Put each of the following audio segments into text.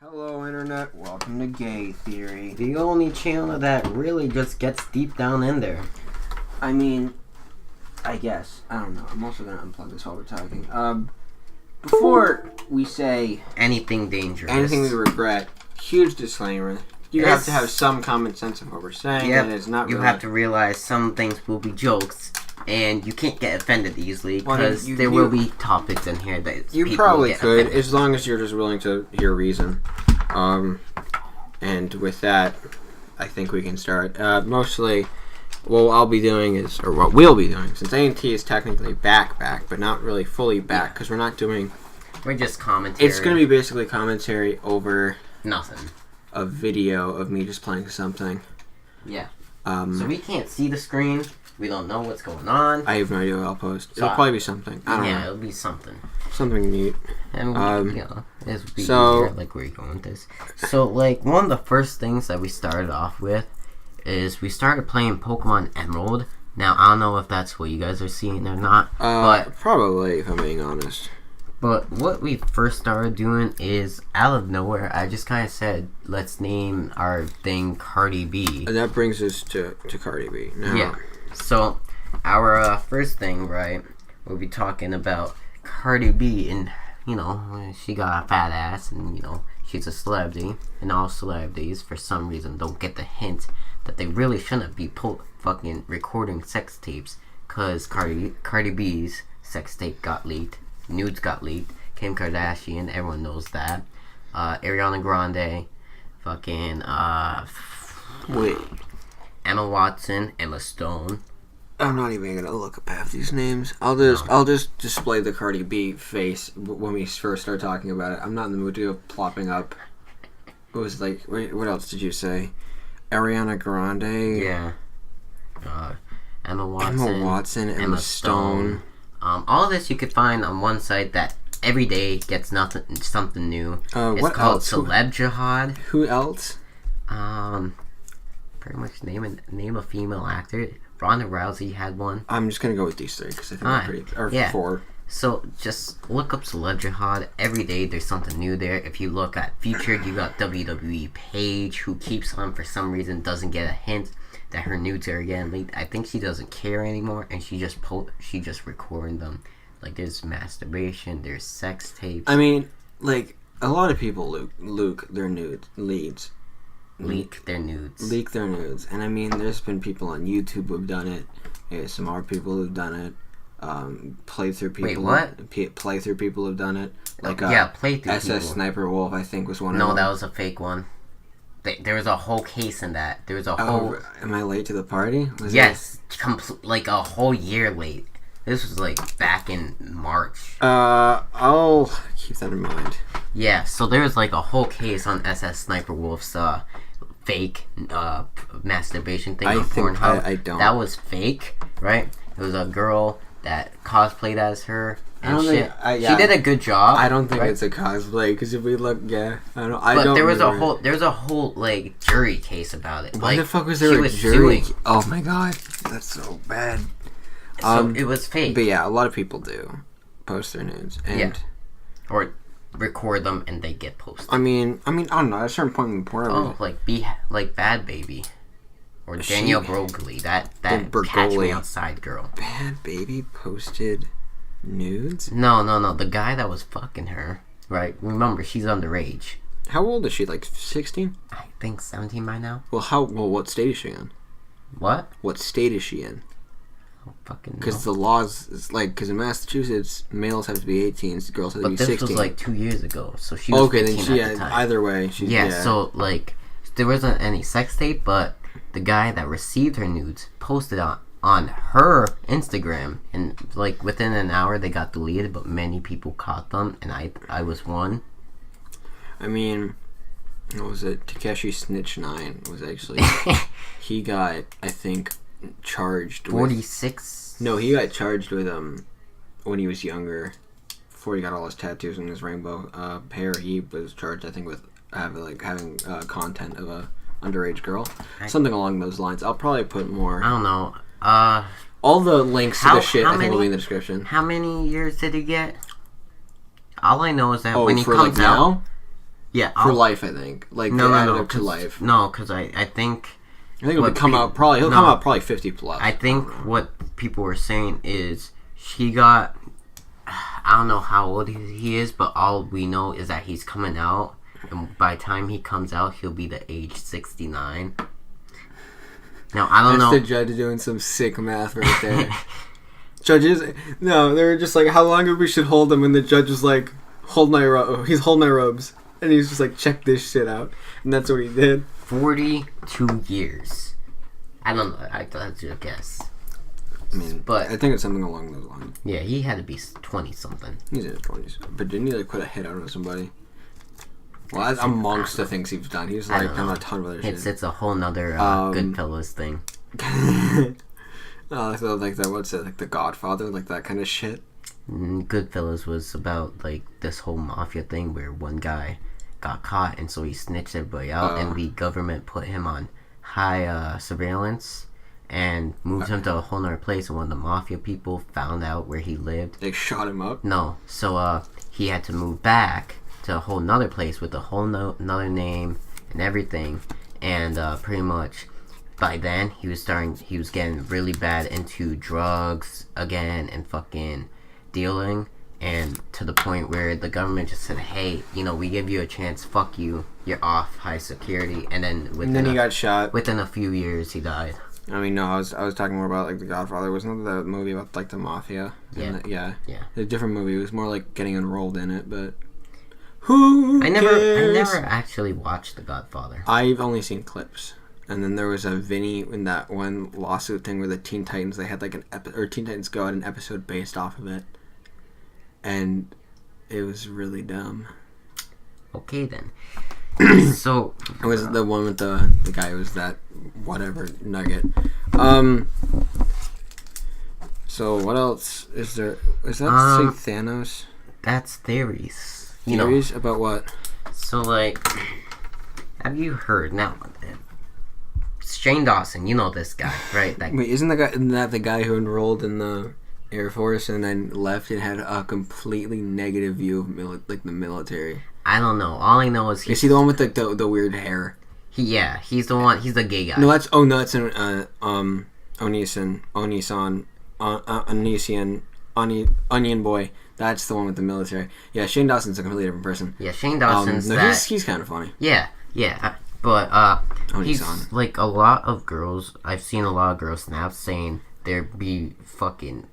Hello, Internet. Welcome to Gay Theory. The only channel that really just gets deep down in there. I mean, I guess. I don't know. I'm also going to unplug this while we're talking. Before we say anything dangerous, anything we regret, huge disclaimer. You have to have some common sense of what we're saying. Yep. And it's not you really... have to realize some things will be jokes, and you can't get offended easily because there will be topics in here that you probably could, offended. As long as you're just willing to hear reason. And with that, I think we can start. Mostly, what I'll be doing is, or what we'll be doing, since AnT is technically back, but not really fully back, because we're not doing... We're just commentary. It's going to be basically commentary over... nothing. A video of me just playing something. Yeah. So we can't see the screen. We don't know what's going on. I have no idea what I'll post. It'll probably be something. I don't know. Yeah, it'll be something. Something neat. And we, it'll be easier, like, where you going with this. So, like, one of the first things that we started off with is we started playing Pokemon Emerald. Now, I don't know if that's what you guys are seeing or not. But probably, if I'm being honest. But what we first started doing is, out of nowhere, I just kind of said, let's name our thing Cardi B. And that brings us to Cardi B. Now, yeah. So, our first thing, right, we'll be talking about Cardi B, and, she got a fat ass, and, she's a celebrity, and all celebrities, for some reason, don't get the hint that they really shouldn't be fucking recording sex tapes, because Cardi B's sex tape got leaked. Nudes got leaked. Kim Kardashian, everyone knows that. Ariana Grande, fucking wait, Emma Watson, Emma Stone. I'm not even gonna look up half these names. I'll just display the Cardi B face when we first start talking about it. I'm not in the mood to go plopping up. It was like, wait, what else did you say? Ariana Grande. Yeah. Emma Watson, Emma Stone. All this you could find on one site that every day gets something new. It's what called else? Celeb Jihad. Who else? Pretty much name a female actor. Ronda Rousey had one. I'm just gonna go with these three because I think they're pretty. Or yeah. 4. So just look up Celeb Jihad. Every day there's something new there. If you look at featured, you got WWE Paige, who keeps on for some reason doesn't get a hint that her nudes are getting leaked. I think she doesn't care anymore, and she just recording them. Like, there's masturbation, there's sex tapes. I mean, like, a lot of people leak their nudes. Leak their nudes. And I mean, there's been people on YouTube who've done it. ASMR people who've done it. Playthrough people. Wait, what? Playthrough people have done it. Like, playthrough SS people. Sniper Wolf, I think, was one of them. them. No, that was a fake one. There was a whole case in that. There was a whole... Am I late to the party? Yes. Like a whole year late. This was like back in March. I'll keep that in mind. Yeah, so there was like a whole case on SS Sniper Wolf's fake masturbation thing on Pornhub. I don't. That was fake, right? It was a girl that cosplayed as her. And she did a good job. I don't think it's a cosplay because if we look, I don't. But there was a whole like jury case about it. Why like, the fuck was there a jury? Suing. Oh my god, that's so bad. So it was fake. But yeah, a lot of people do post their nudes and or record them and they get posted. I mean, I don't know. At a certain point in porn, like Bad Baby. Or Danielle Broglie, that Catch Me Outside girl. Bad Baby posted nudes? No. The guy that was fucking her, right? Remember, she's underage. How old is she? Like 16? I think 17 by now. Well, what state is she in? What? What state is she in? I don't fucking know. Because the laws, because in Massachusetts, males have to be 18, girls have to be 16. But this was like 2 years ago, so she was 15 at the time. Either way. So, like, there wasn't any sex tape, but the guy that received her nudes posted on her Instagram, and like within an hour they got deleted, but many people caught them, and I was one. I mean, what was it? Takeshi Snitch 9 was actually he got, I think, charged 46. No, he got charged with when he was younger, before he got all his tattoos and his rainbow hair. He was charged, I think, with having content of a underage girl, something along those lines. I'll probably put more. I don't know. All the links to the shit I think will be in the description. How many years did he get? All I know is that when he for comes like out, now? Yeah, for life. I think like no, they added no, up to life. No, because I think he'll come out probably 50 plus. I think what people were saying is she got. I don't know how old he is, but all we know is that he's coming out, and by the time he comes out, he'll be the age 69. Now I don't know. That's the judge doing some sick math right there. Judges, no, they were just like, how long we should hold him, and the judge was like, he's holding my robes, and he's just like, check this shit out, and that's what he did. 42 years. I don't know. I thought to guess. I mean, but I think it's something along those lines. Yeah, he had to be 20 something. He's in his 20s, but didn't he like put a hit out on somebody? Well, that's amongst the things he's done. He's like done a ton of other shit. It's a whole nother Goodfellas thing. So like that, what's it, like The Godfather, like that kind of shit? Goodfellas was about like this whole mafia thing where one guy got caught and so he snitched everybody out and the government put him on high surveillance and moved him to a whole nother place, and one of the mafia people found out where he lived. They shot him up? No. So he had to move back to a whole nother place with a whole nother name and everything, and pretty much by then he was getting really bad into drugs again and fucking dealing, and to the point where the government just said, hey, we give you a chance, fuck you, you're off high security, and then he got shot. Within a few years he died. I mean, no, I was talking more about like The Godfather. Wasn't that the movie about like the mafia? Yeah. Yeah. A different movie. It was more like getting enrolled in it, but who I cares? never actually watched The Godfather. I've only seen clips. And then there was a Vinny in that one lawsuit thing where the Teen Titans, they had like Teen Titans Go had an episode based off of it. And it was really dumb. Okay then. So it was the one with the guy who was that whatever nugget. So what else is there? Is that say Thanos? That's theories. Theories about what? So like, have you heard now? Shane Dawson, this guy, right? Wait, isn't that the guy who enrolled in the Air Force and then left and had a completely negative view of the military? I don't know. All I know is is he the one with the weird hair? He's the one. He's the gay guy. No, that's Onion Boy. That's the one with the military. Yeah, Shane Dawson's a completely different person. Yeah, Shane Dawson's he's kind of funny. Yeah. But he's like a lot of girls. I've seen a lot of girl snaps saying they'll be fucking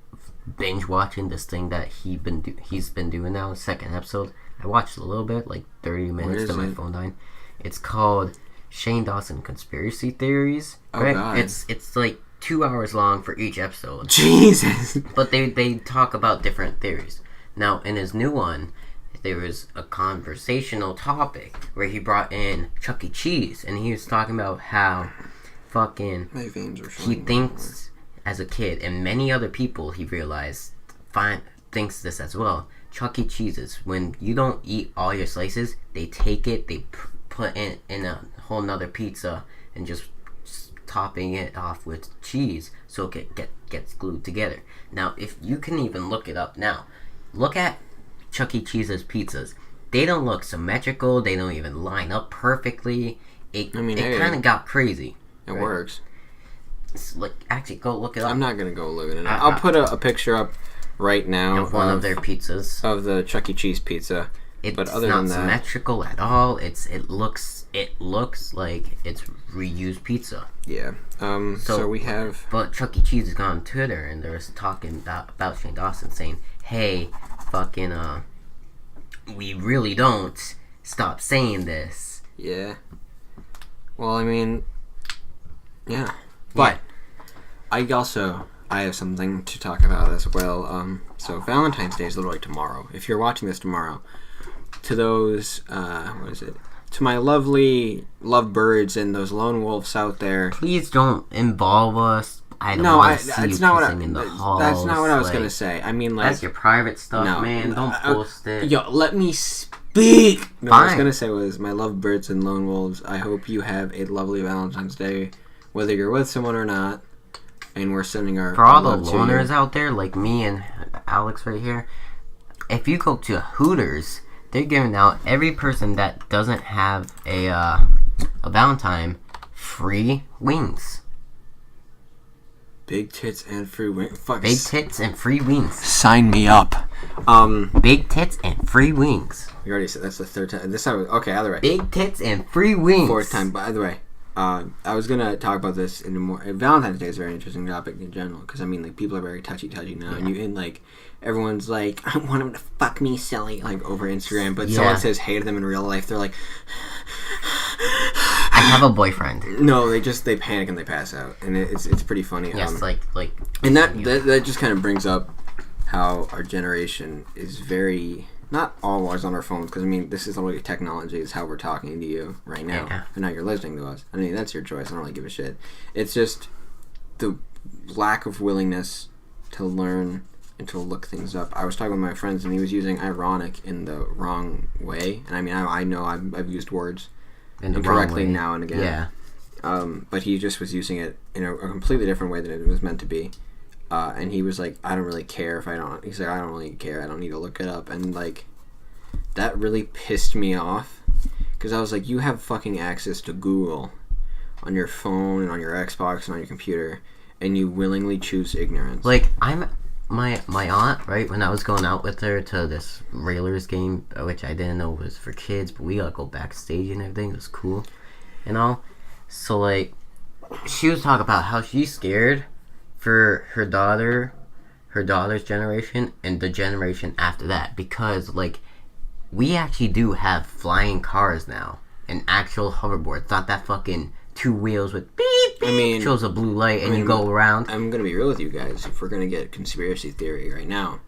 binge watching this thing that he's been doing now. The second episode, I watched a little bit, like 30 minutes to my phone died. It's called Shane Dawson Conspiracy Theories. Right? God. It's like 2 hours long for each episode. Jesus. But they talk about different theories. Now in his new one, there was a conversational topic where he brought in Chuck E. Cheese, and he was talking about how fucking my veins are he thinks as a kid, and many other people he realized thinks this as well. Chuck E. Cheese's, when you don't eat all your slices, they take it, they put it in a whole nother pizza and just topping it off with cheese so it gets glued together. Now, if you can even look it up now, look at Chuck E. Cheese's pizzas. They don't look symmetrical. They don't even line up perfectly. It kind of got crazy. It works. It's like, actually, go look it up. I'm not gonna go look at it. I'll put a picture up right now of one of their pizzas, of the Chuck E. Cheese pizza. But other than that, symmetrical at all. It looks like it's reused pizza. Yeah. So we have. But Chuck E. Cheese has gone on Twitter and they're talking about Shane Dawson saying, "Hey, fucking we really don't stop saying this." Yeah. Well, I mean, yeah. But I have something to talk about as well. So Valentine's Day is literally tomorrow. If you're watching this tomorrow, to those, to my lovely lovebirds and those lone wolves out there, please don't involve us. I don't want to see you kissing in the halls. That's not what I was gonna say. I mean, like, that's your private stuff, man. Don't post it. Yo, let me speak. No, what I was gonna say was, my lovebirds and lone wolves, I hope you have a lovely Valentine's Day, whether you're with someone or not. And we're sending our for all the loners out there, like me and Alex right here. If you go to Hooters, they're giving out every person that doesn't have a Valentine free wings. Big tits and free wings. Big tits and free wings. Sign me up. Big tits and free wings. You already said that's the third time. This time, okay. Other way. Big tits and free wings. Fourth time. By the way, I was gonna talk about this in more. Valentine's Day is a very interesting topic in general because I mean, like, people are very touchy now, and like everyone's like, I want him to fuck me, silly, like over Instagram, but someone says hey to them in real life, they're like, I have a boyfriend. No, they panic and they pass out, and it's pretty funny. Yes, and that just kind of brings up how our generation is very not always on our phones, because I mean, this is only technology, is how we're talking to you right now, and now you're listening to us. I mean, that's your choice. I don't really give a shit. It's just the lack of willingness to learn and to look things up. I was talking with my friends, and he was using ironic in the wrong way, and I mean, I know I've used words incorrectly now and again. But he just was using it in a completely different way than it was meant to be. And he was like, I don't really care if I don't. He's like, I don't really care. I don't need to look it up. And like, that really pissed me off. Because I was like, you have fucking access to Google on your phone and on your Xbox and on your computer. And you willingly choose ignorance. Like, my aunt, right, when I was going out with her to this Railers game, which I didn't know was for kids, but we got to go backstage and everything. It was cool and all. So, like, she was talking about how she's scared for her daughter's generation and the generation after that, because like we actually do have flying cars now and actual hoverboards, not that fucking 2 wheels with beep beep shows a blue light and you go around. I'm gonna be real with you guys. If we're gonna get conspiracy theory right now,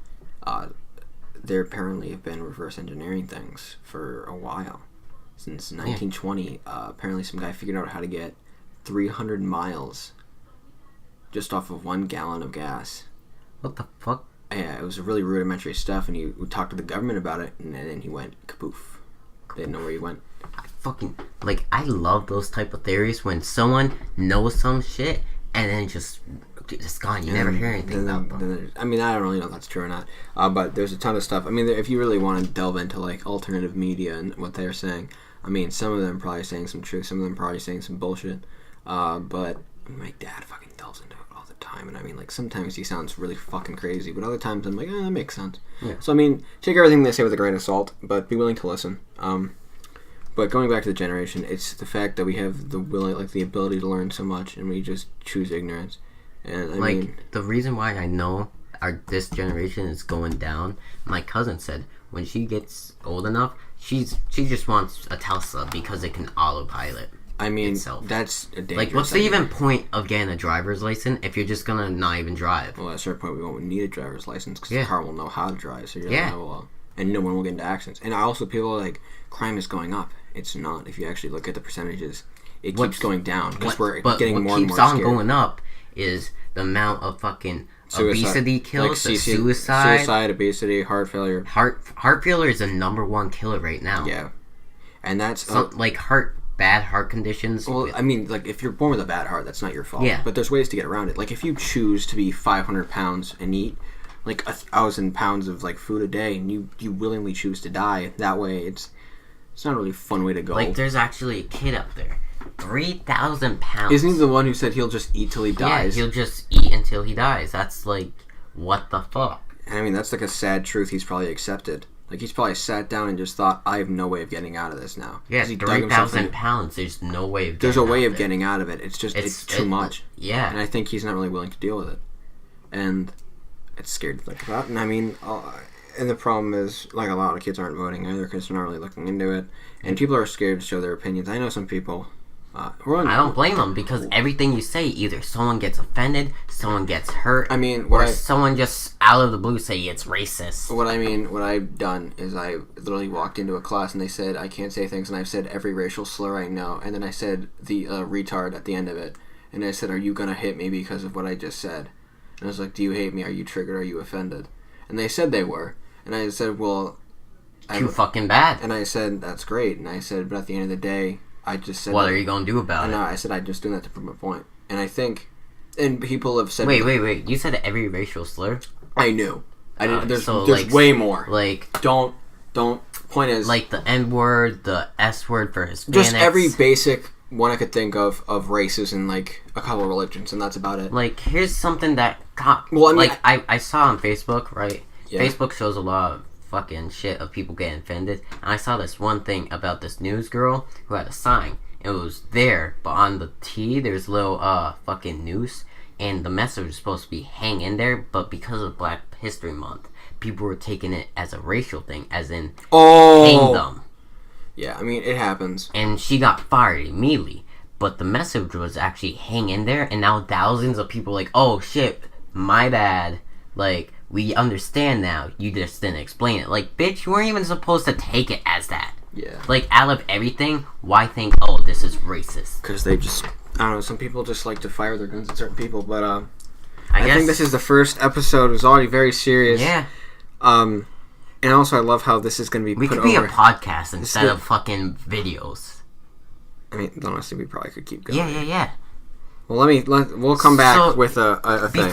there apparently have been reverse engineering things for a while. Since 1920, apparently some guy figured out how to get 300 miles just off of 1 gallon of gas. What the fuck? Yeah, it was really rudimentary stuff, and he talked to the government about it, and then he went kapoof. They didn't know where he went. I love those type of theories when someone knows some shit and then just gone. You never hear anything about them. I mean, I don't really know if that's true or not, but there's a ton of stuff. I mean, if you really want to delve into like alternative media and what they're saying, I mean, some of them probably saying some truth, some of them probably saying some bullshit, but my dad fucking delves into it all the time, and I mean, like, sometimes he sounds really fucking crazy, but other times I'm like, that makes sense. Yeah. So I mean, take everything they say with a grain of salt, but be willing to listen. But going back to the generation, it's the fact that we have the ability to learn so much, and we just choose ignorance. And I mean, the reason why I know this generation is going down, my cousin said when she gets old enough, she just wants a Tesla because it can autopilot. I mean, itself. That's a dangerous like, what's the even point of getting a driver's license if you're just gonna not even drive? Well, at a certain point, we won't need a driver's license because the car will know how to drive, so and no one will get into accidents. And also, people are like, crime is going up. It's not. If you actually look at the percentages, it keeps going down because we're getting more and more scared. What keeps on going up is the amount of fucking obesity kills, like suicide, obesity, heart failure. Heart failure is the #1 killer right now. Yeah, and that's bad heart conditions. Well, I mean, like, if you're born with a bad heart, that's not your fault. Yeah. But there's ways to get around it. Like, if you choose to be 500 pounds and eat like 1,000 pounds of like food a day, and you willingly choose to die that way, it's not really a fun way to go. Like, there's actually a kid up there, 3,000 pounds. Isn't he the one who said he'll just eat till he dies? Yeah, he'll just eat until he dies. That's like, what the fuck? And I mean, that's like a sad truth he's probably accepted. Like, he's probably sat down and just thought, I have no way of getting out of this now. Yeah, 3,000 pounds, there's no way of getting out of it. There's a way of getting out of it. It's just, it's too much. Yeah. And I think he's not really willing to deal with it. And it's scared to think about. And I mean, and the problem is, like, a lot of kids aren't voting either because they're not really looking into it. And people are scared to show their opinions. I know some people... I don't blame them, because everything you say, either someone gets offended, someone gets hurt, I mean, someone just out of the blue say it's racist. What I've done is I literally walked into a class and they said I can't say things, and I've said every racial slur I know, and then I said the retard at the end of it, and I said, are you gonna hit me because of what I just said? And I was like, do you hate me? Are you triggered? Are you offended? And they said they were, and I said, well, too fucking bad. And I said, that's great, and I said, but at the end of the day, I just said... What are you going to do about it? No, I said I'm just doing that to prove my point. And I think... And people have said... Wait. You said every racial slur? I knew. I didn't... There's way more. Like... Don't Don't. Point is, like the N word, the S word for Hispanics. Just every basic one I could think of races and like a couple of religions, and that's about it. Like, here's something that I saw on Facebook, right? Yeah. Facebook shows a lot of fucking shit of people getting offended, and I saw this one thing about this news girl who had a sign. It was there, but on the T there's a little fucking noose, and the message was supposed to be hang in there, but because of Black History Month, people were taking it as a racial thing, as in hang them. Yeah, I mean, it happens. And she got fired immediately, but the message was actually hang in there, and now thousands of people are like, oh shit, my bad, like, we understand now, you just didn't explain it. Like, bitch, you weren't even supposed to take it as that. Yeah. Like, out of everything, why think, oh, this is racist? Because they just, I don't know, some people just like to fire their guns at certain people, but I think this is the first episode. It was already very serious. Yeah. And also I love how this is going to be we put could be over. A podcast instead of fucking videos. I mean, honestly, we probably could keep going. Yeah. Well, we'll come back with a thing.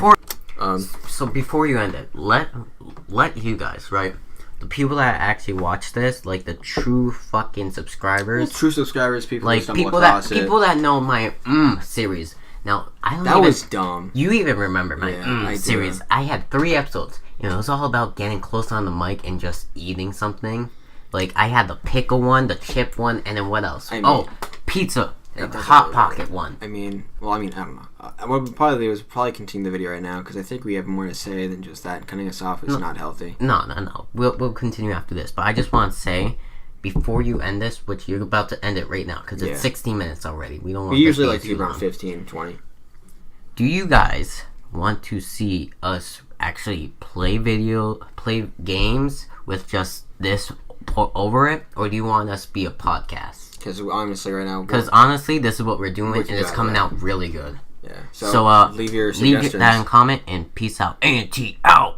So before you end it, let you guys, right, the people that actually watch this, like the true fucking subscribers, people like people that know my series. Now that was dumb. You even remember my series? I had 3 episodes. You know, it was all about getting close on the mic and just eating something. Like, I had the pickle one, the chip one, and then what else? Pizza. The Hot Pocket one. I don't know. What we'll probably do is continue the video right now, because I think we have more to say than just that. Cutting us off is not healthy. No. We'll continue after this. But I just want to say, before you end this, which you're about to end it right now, because it's 16 minutes already. We usually like to keep around 15, 20. Do you guys want to see us actually play games with just this over it, or do you want us to be a podcast? Because honestly, right now, this is what we're doing, and it's coming out really good. Yeah. So leave your suggestions. Leave that in comment, and peace out. AnT out.